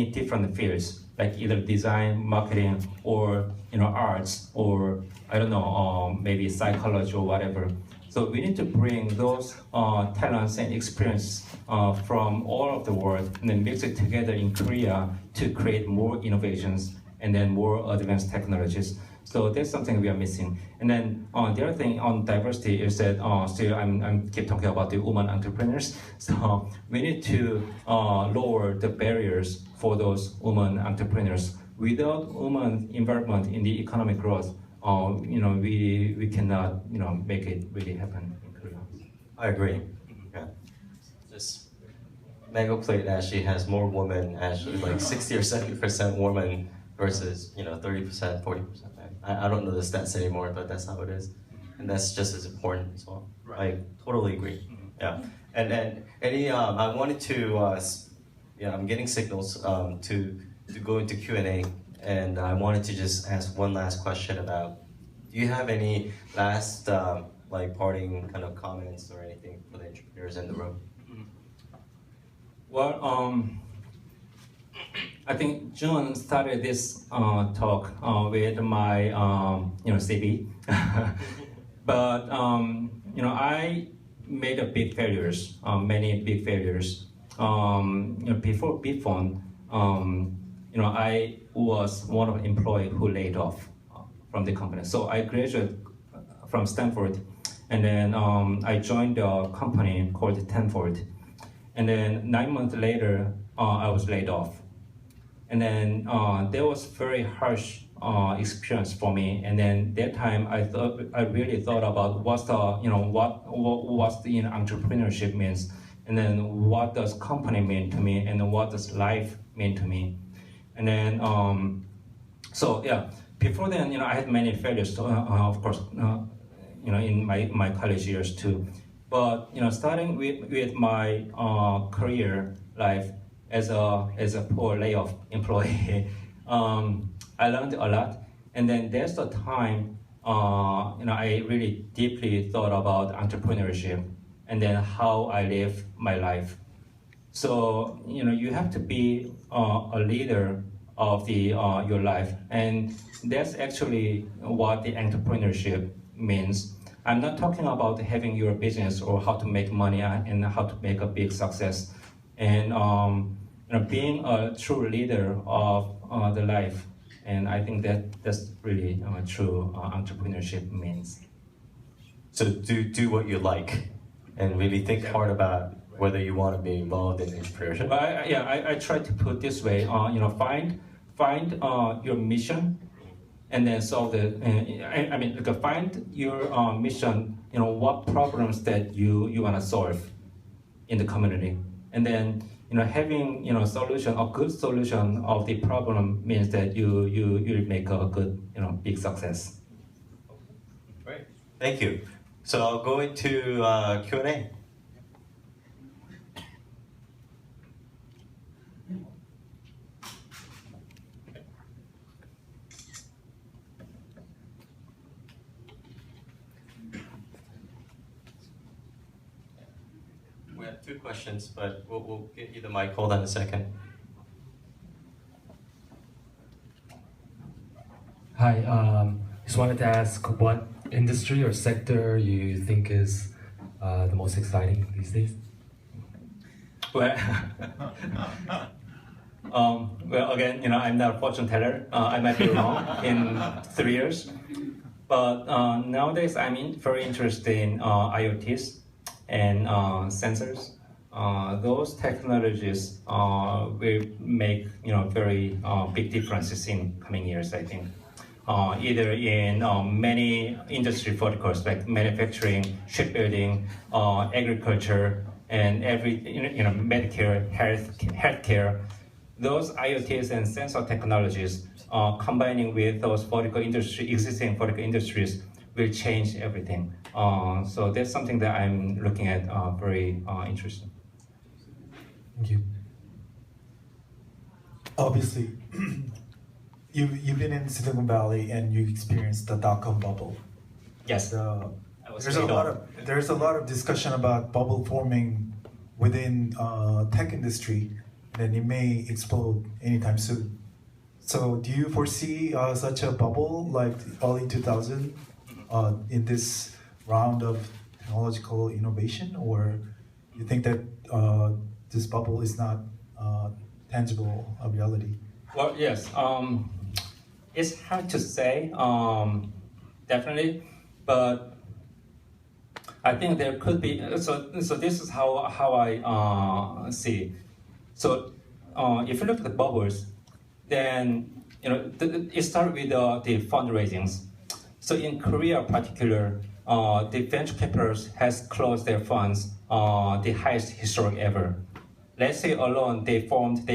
different fields, like either design, marketing, or arts, or I don't know, maybe psychology or whatever. So we need to bring those talents and experience from all of the world and then mix it together in Korea to create more innovations and then more advanced technologies. So that's something we are missing. And then the other thing on diversity is that still I'm keep talking about the women entrepreneurs. So we need to lower the barriers for those women entrepreneurs. Without women involvement in the economic growth, we cannot make it really happen in Korea. I agree. Yeah. Just Mango Plate actually has more women, actually like 60 or 70% women versus 30%, 40%. I don't know the stats anymore, but that's how it is, and that's just as important as well. Right. I totally agree. Yeah. And any I wanted to I'm getting signals to go into Q&A, and I wanted to just ask one last question about, do you have any last parting kind of comments or anything for the entrepreneurs in the room? Well, I think June started this talk with my CV, but I made many big failures. Before BPhone, I was one of the employees who laid off from the company. So I graduated from Stanford, and then I joined a company called Tenford, and then 9 months later, I was laid off. And then that was very harsh experience for me. And then that time I really thought about what's the entrepreneurship means, and then what does company mean to me, and then what does life mean to me. And then before then I had many failures, of course, in my college years too. But starting with my career life as a poor layoff employee, I learned a lot, and then there's the time I really deeply thought about entrepreneurship and then how I live my life. So you have to be a leader of your life, and that's actually what the entrepreneurship means. I'm not talking about having your business or how to make money and how to make a big success, and being a true leader of the life. And I think that's really true entrepreneurship means. So do what you like, and really think hard about whether you want to be involved in entrepreneurship. Well, I try to put it this way: find your mission, and then solve the. Find your mission. What problems that you want to solve in the community, and then having a good solution of the problem means that you make a good big success. Great, thank you. So I'll go into Q&A. We have 2 questions, but we'll get you the mic. Hold on a second. Hi, just wanted to ask what industry or sector you think is the most exciting these days? Well, again, I'm not a fortune teller. I might be wrong in 3 years, but nowadays I'm very interested in IoTs and sensors. Those technologies will make very big differences in coming years, I think. Either in many industry verticals like manufacturing, shipbuilding, agriculture, and Medicare, healthcare. Those IoTs and sensor technologies combining with those existing vertical industries will change everything. So that's something that I'm looking at very interesting. Thank you. Obviously, you've been in Silicon Valley and you experienced the dot-com bubble. Yes. There's a lot of discussion about bubble forming within tech industry, then it may explode anytime soon. So do you foresee such a bubble like early 2000 in this round of technological innovation, or you think that this bubble is not tangible a reality? Well, yes. It's hard to say, definitely, but I think there could be. So this is how I see. So if you look at the bubbles, then it started with the fundraisings. So in Korea, in particular, the venture capitalists has closed their funds the highest historic ever. Let's say alone they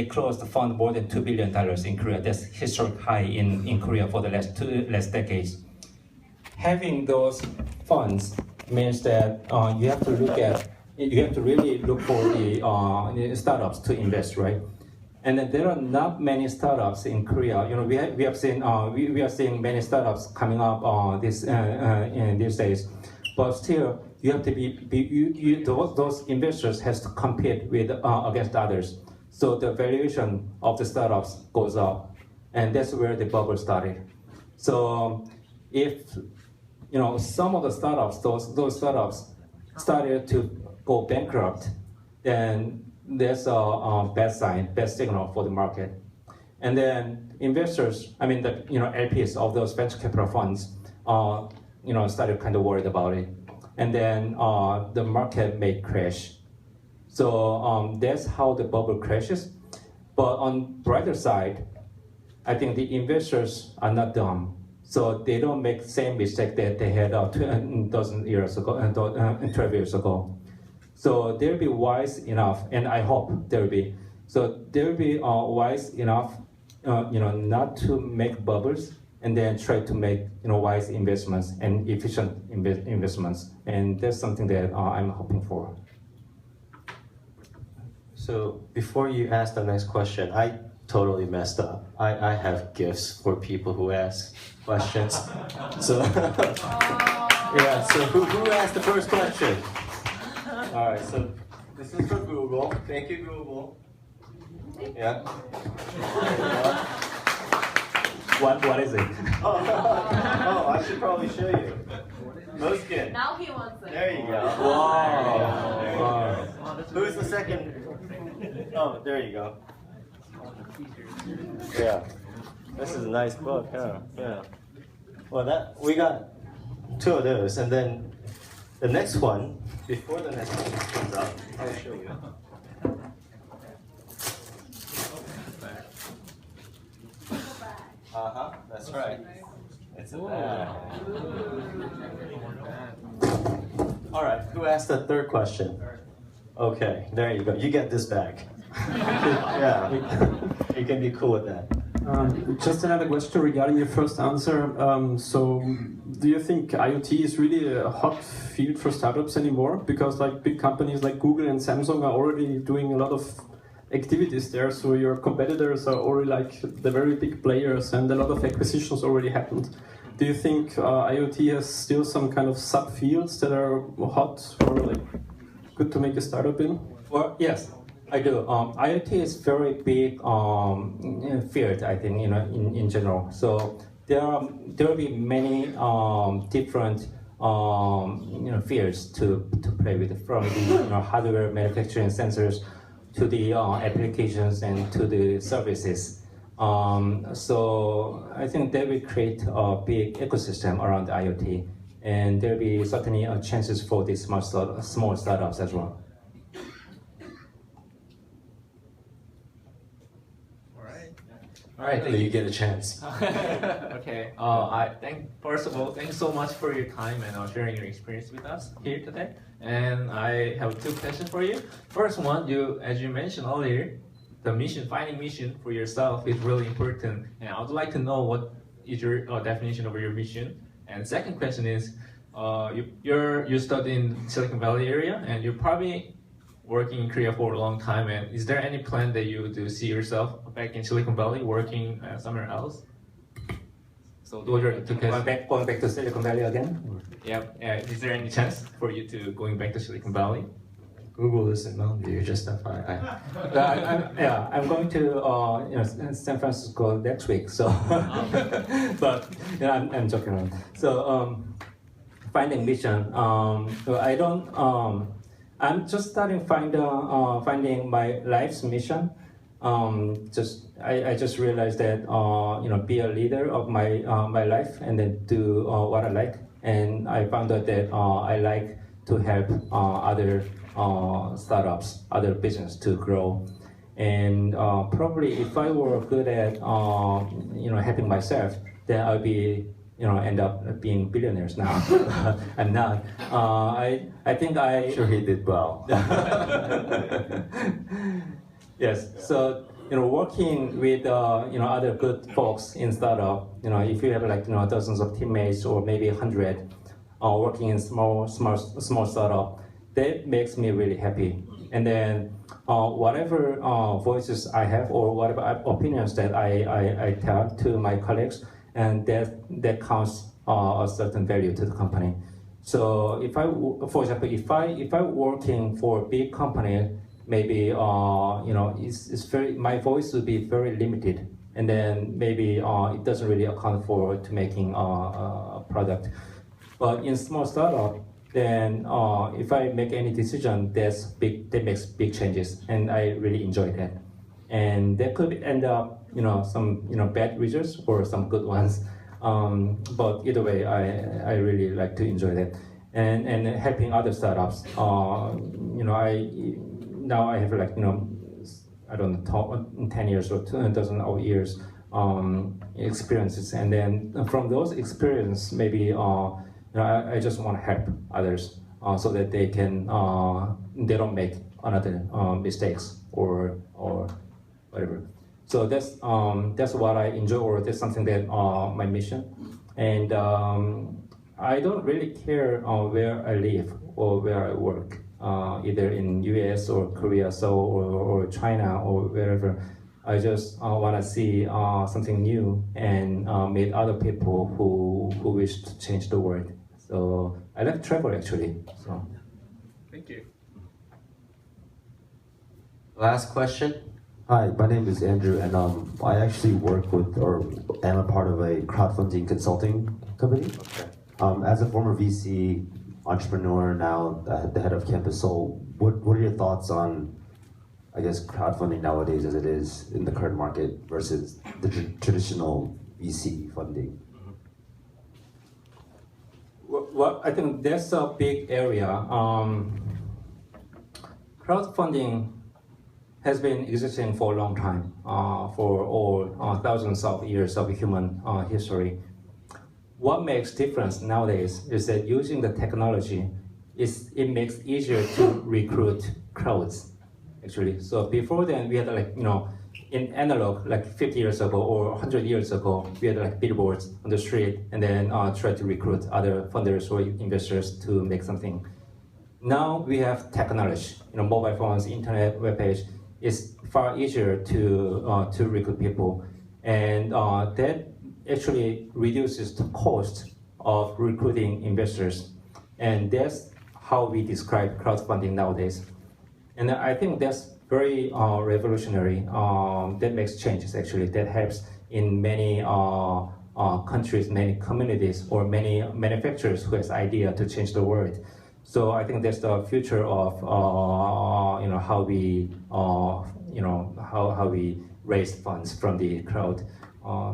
closed the fund more than $2 billion in Korea. That's historic high in Korea for the last decades. Having those funds means that you have to really look for the startups to invest, right? And then there are not many startups in Korea. We are seeing many startups coming up in these days, but still you have to those investors has to compete with against others. So the valuation of the startups goes up, and that's where the bubble started. So if some of the startups, those startups started to go bankrupt, then there's a bad signal for the market. And then investors, the LPs of those venture capital funds, started kind of worried about it. And then the market may crash. So that's how the bubble crashes. But on brighter side, I think the investors are not dumb. So they don't make the same mistake that they had 12 years ago. So they'll be wise enough, and I hope they'll be. So they'll be wise enough, not to make bubbles, and then try to make wise investments and efficient investments, and that's something that I'm hoping for. So before you ask the next question, I totally messed up. I have gifts for people who ask questions. So yeah. So who asked the first question? All right. So this is for Google. Thank you, Google. Yeah. What is it? Oh, I should probably show you. No skin. Now he wants it. There you go. Wow. There you go. Who's the second? Oh, there you go. Yeah. This is a nice book, huh? Yeah. Well, we got two of those, and then the next one, before the next one comes up, I'll show you. That's right. It's a bag. All right, who asked the third question? Okay, there you go. You get this bag. Yeah, you can be cool with that. Just another question regarding your first answer. So, do you think IoT is really a hot field for startups anymore? Because big companies like Google and Samsung are already doing a lot of activities there. So your competitors are already the very big players, and a lot of acquisitions already happened. Do you think IoT has still some kind of sub-fields that are hot or good to make a startup in? Well, yes, I do. IoT is very big field, I think, in general. So there will be many different fields to play with, from the hardware manufacturing sensors to the applications and to the services. So I think that will create a big ecosystem around IoT, and there will be certainly chances for these small startups as well. All right, you get a chance. Okay. First of all, thanks so much for your time and sharing your experience with us here today. And I have two questions for you. First one, as you mentioned earlier, finding mission for yourself is really important. And I would like to know what is your definition of your mission. And second question is, you study in Silicon Valley area, and you're probably working in Korea for a long time. And is there any plan that you do see yourself back in Silicon Valley working somewhere else? So those are two questions. Going back to Silicon Valley again? Yeah. Is there any chance for you to going back to Silicon Valley? Google is in Mountain View, just FYI. I'm going to San Francisco next week. So, but I'm joking around. So finding mission. So I don't. I'm just starting finding my life's mission. I just realized that be a leader of my life and then do what I like. And I found out that I like to help other startups, other business to grow. And probably if I were good at helping myself, then I'll be end up being billionaires now. I'm not. I think Sure, he did well. Yes. So working with other good folks in startup, if you have like dozens of teammates or maybe 100, working in small startup, that makes me really happy. And then whatever voices I have or whatever opinions that I tell to my colleagues, and that counts a certain value to the company. So if for example, if I working for a big company, maybe it's very, my voice would be very limited, and then maybe it doesn't really account for to making a product. But in small startup, then if I make any decision, that makes big changes, and I really enjoy that. And that could end up some bad results or some good ones. But either way, I really like to enjoy that, and helping other startups. Now I have like I don't know 10 years or 2,000 years experiences, and then from those experiences, maybe I just want to help others so that they don't make another mistakes or whatever. So that's what I enjoy, or that's something that my mission. And I don't really care where I live or where I work, either in US or Korea, Seoul or China or wherever. I just want to see something new and meet other people who wish to change the world. So I like travel actually. So. Thank you. Last question. Hi, my name is Andrew, and I actually work with, or am a part of a crowdfunding consulting company. Okay. As a former VC entrepreneur, now the head of Campus Seoul, what are your thoughts on, I guess, crowdfunding nowadays as it is in the current market versus the traditional VC funding? Well, I think that's a big area. Crowdfunding has been existing for a long time, for all thousands of years of human history. What makes difference nowadays is that using the technology, it makes easier to recruit crowds, actually. So before then, we had in analog, like 50 years ago or 100 years ago, we had like billboards on the street and then try to recruit other funders or investors to make something. Now we have technology, mobile phones, internet, web page. It's far easier to recruit people, and that actually reduces the cost of recruiting investors, and that's how we describe crowdfunding nowadays. And I think that's very revolutionary. That makes changes actually. That helps in many countries, many communities, or many manufacturers who has idea to change the world. So I think that's the future of how we how we raise funds from the crowd.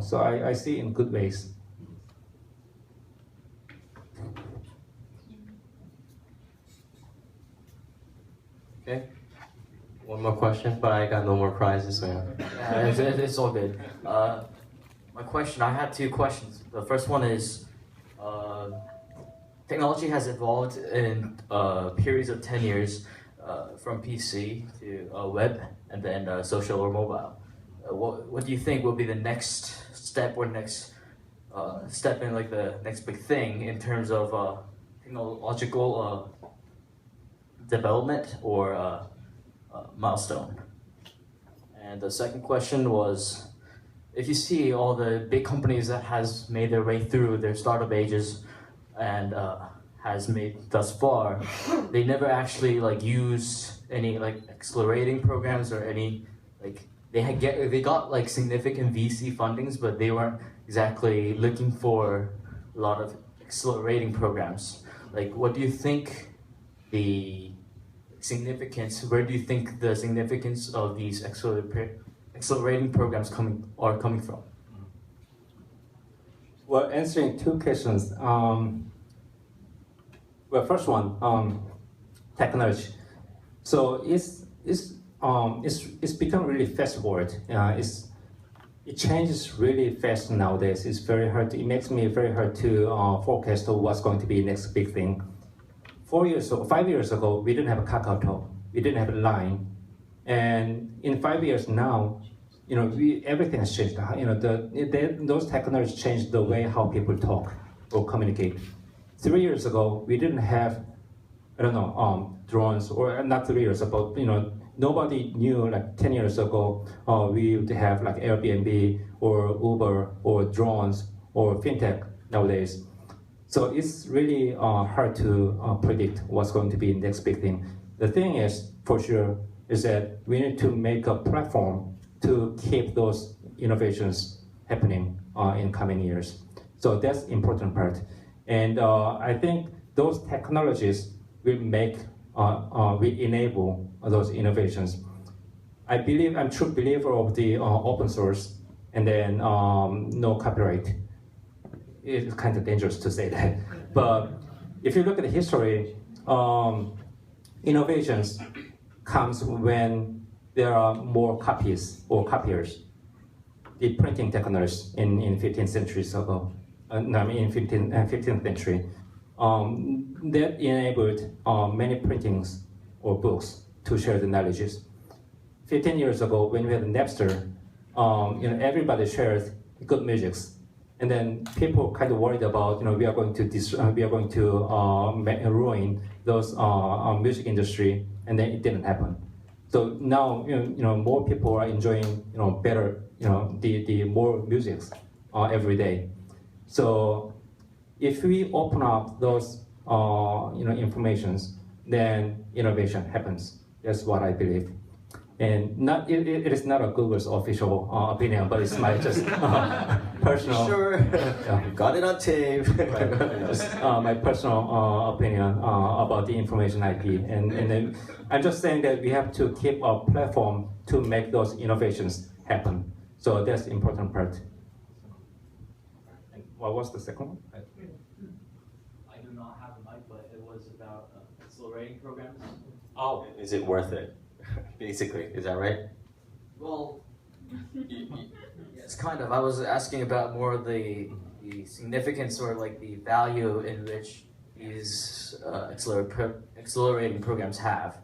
So I see in good ways. Okay. One more question, but I got no more prizes. So It's all good. My question, I had two questions. The first one is, technology has evolved in periods of 10 years from PC to web and then social or mobile. What do you think will be the next step or next step in like the next big thing in terms of technological development or milestone? And the second question was, if you see all the big companies that has made their way through their startup ages and has made thus far, they never actually like used any like accelerating programs or any like they got like significant VC fundings, but they weren't exactly looking for a lot of accelerating programs. Like, what do you think the significance? Where do you think the significance of these accelerating programs are coming from? Well, answering two questions. Well, first one, technology. So it's become really fast forward. It changes really fast nowadays. It's very hard. It makes me very hard to forecast what's going to be next big thing. 5 years ago, we didn't have a Kakao, we didn't have a Line, and in 5 years now, everything has changed. Those technologies changed the way how people talk or communicate. 3 years ago, we didn't have, drones, or not 3 years ago, nobody knew like 10 years ago we would have like Airbnb or Uber or drones or fintech nowadays. So it's really hard to predict what's going to be the next big thing. The thing is, for sure, is that we need to make a platform to keep those innovations happening in coming years. So that's the important part. And I think those technologies will will enable those innovations. I'm a true believer of the open source and then no copyright. It's kind of dangerous to say that. But if you look at the history, innovations comes when there are more copies or copiers. The printing technology in 15th centuries ago, in 15th century, that enabled many printings or books to share the knowledges. 15 years ago, when we had Napster, everybody shared good musics, and then people kind of worried about, we are going to ruin those music industry, and then it didn't happen. So now, more people are enjoying, better, the more musics every day. So if we open up those, informations, then innovation happens. That's what I believe. And it is not a Google's official opinion, but it's my just personal. Sure, got it on tape. Just my personal opinion about the information IP, and then I'm just saying that we have to keep our platform to make those innovations happen. So that's the important part. And what was the second one? I do not have a mic, but it was about accelerating programs. Oh, is it worth it? Basically, is that right? Well, it's kind of. I was asking about more the significance or like the value in which these accelerating programs have.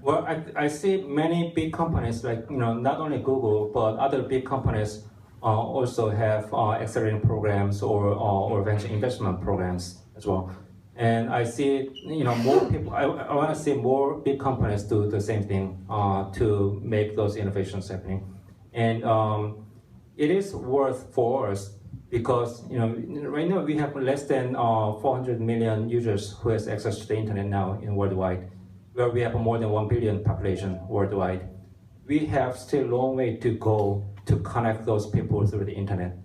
Well, I see many big companies like not only Google but other big companies also have accelerating programs or venture investment programs as well. And I see, more people. I want to see more big companies do the same thing to make those innovations happening. And it is worth for us because right now we have less than 400 million users who has access to the internet now in worldwide, where we have more than 1 billion population worldwide. We have still a long way to go to connect those people through the internet.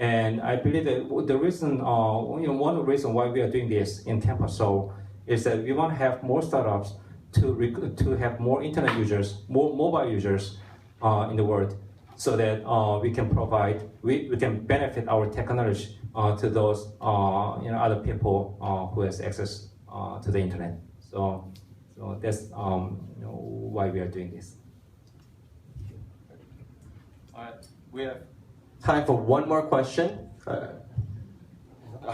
And I believe that the reason, one of the reasons why we are doing this in Tampa, Seoul, is that we want to have more startups to have more internet users, more mobile users in the world, so that we can provide, we can benefit our technology to those other people who has access to the internet. So that's why we are doing this. All right, we have time for one more question. All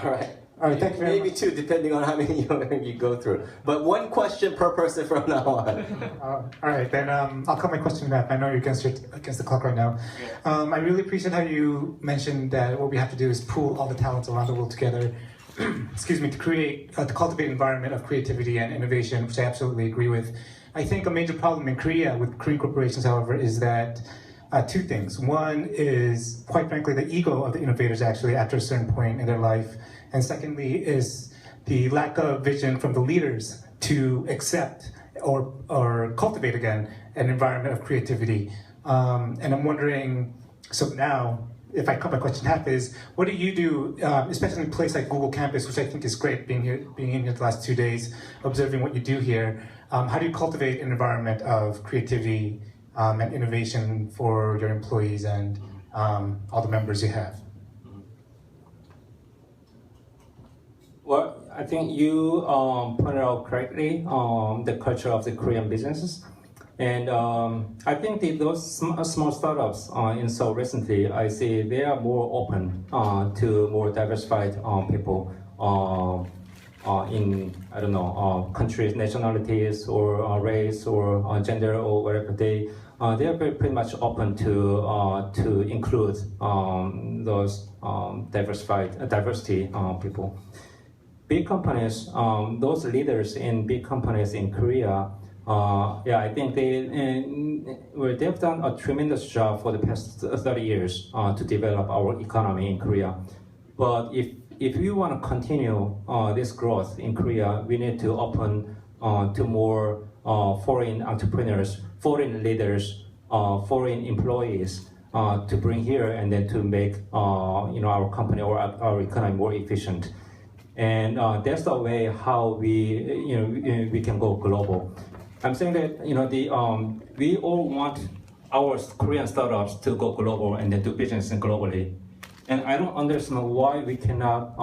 right. All right, thank you very Maybe much. two, depending on how many you go through. But one question per person from now on. All right, then I'll cut my question back. I know you're against the clock right now. I really appreciate how you mentioned that what we have to do is pool all the talents around the world together, excuse me, to cultivate an environment of creativity and innovation, which I absolutely agree with. I think a major problem in Korea with Korean corporations, however, is that two things. One is, quite frankly, the ego of the innovators actually after a certain point in their life. And secondly is the lack of vision from the leaders to accept or cultivate again an environment of creativity. And I'm wondering, so now, if I cut my question in half, is what do you do, especially in a place like Google Campus, which I think is great, being in here the last 2 days, observing what you do here. How do you cultivate an environment of creativity and innovation for your employees and all the members you have? Well, I think you pointed out correctly the culture of the Korean businesses. And I think those small startups in Seoul recently, I see they are more open to more diversified people in, I don't know, countries, nationalities, or race, or gender, or whatever. They are pretty much open to include those diversity people. Big companies, those leaders in big companies in Korea, I think they've done a tremendous job for the past 30 years to develop our economy in Korea. But if we want to continue this growth in Korea, we need to open to more foreign entrepreneurs, foreign leaders, foreign employees to bring here and then to make our company or our economy more efficient. And that's the way how we can go global. I'm saying that we all want our Korean startups to go global and then do business globally. And I don't understand why we cannot,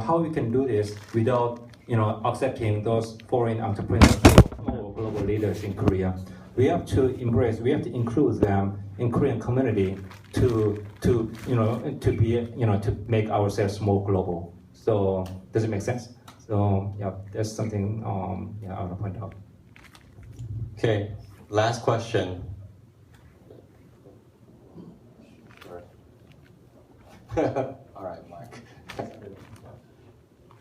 how we can do this without, accepting those foreign entrepreneurs or global leaders in Korea. We have to embrace, we have to include them in Korean community to make ourselves more global. So does it make sense? So yeah, that's something I want to point out. Okay, last question. All right, Mark.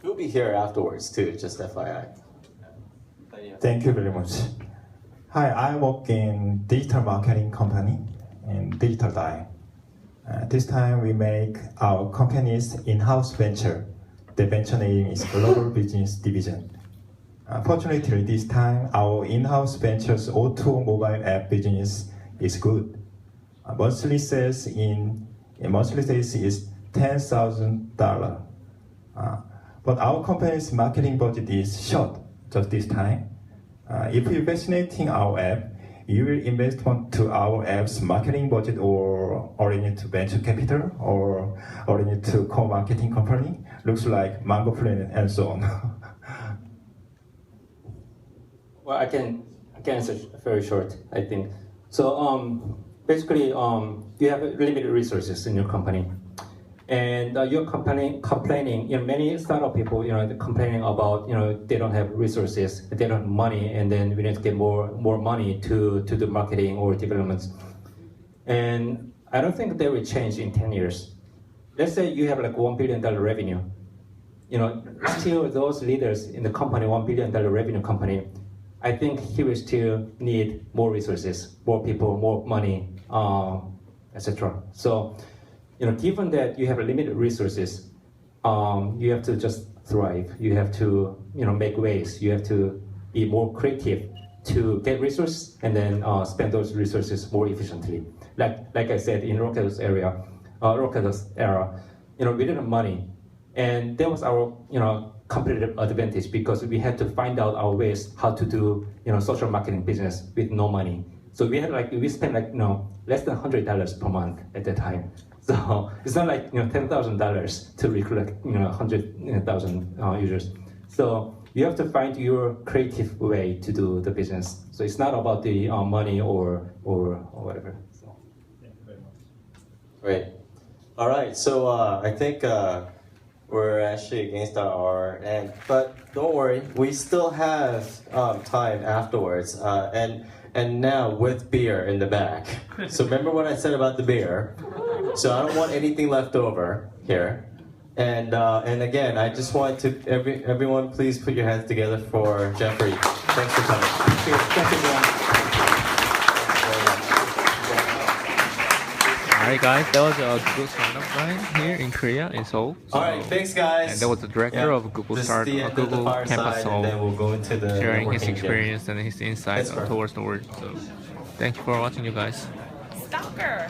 He'll be here afterwards too, just FYI. Thank you very much. Hi, I work in digital marketing company in Digital Dye. This time we make our company's in-house venture. The venture name is Global Business Division. Fortunately, this time our in-house venture's auto mobile app business is good. Monthly sales is $10,000. But our company's marketing budget is short just this time. If you're vaccinating our app, you will invest to our app's marketing budget or orient to venture capital or orient to co-marketing company. Looks like Mango Planet and so on. Well, I can answer very short, I think. So basically, you have limited resources in your company. And you're complaining, many startup people, they're complaining about, they don't have resources, they don't have money, and then we need to get more money to do marketing or developments. And I don't think that will change in 10 years. Let's say you have like $1 billion revenue. Still those leaders in the company, $1 billion revenue company, I think he will still need more resources, more people, more money, etc. So, given that you have limited resources, you have to just thrive. You have to, make ways. You have to be more creative to get resources and then spend those resources more efficiently. Like I said, in Rockett's era, we didn't have money, and that was our, competitive advantage because we had to find out our ways how to do, social marketing business with no money. So we spent less than $100 per month at that time. So it's not like $10,000 to recruit 100,000 users. So you have to find your creative way to do the business. So it's not about the money or whatever. So thank you very much. Great. All right. So I think we're actually against our hour, but don't worry, we still have time afterwards. And now with beer in the back. So remember what I said about the beer. So I don't want anything left over here. And again, I just want to everyone please put your hands together for Jeffrey. Thanks for coming. Thank you, everyone. Alright guys, that was a Google Startup Grind here in Korea, in Seoul. All right, thanks guys. And that was the director of Google This is Start, the end of the Google fireside, Campus Seoul, and then we'll go into the sharing his networking gym. experience and his insights Thanks, bro. towards the world. So, thank you for watching, you guys. Stalker.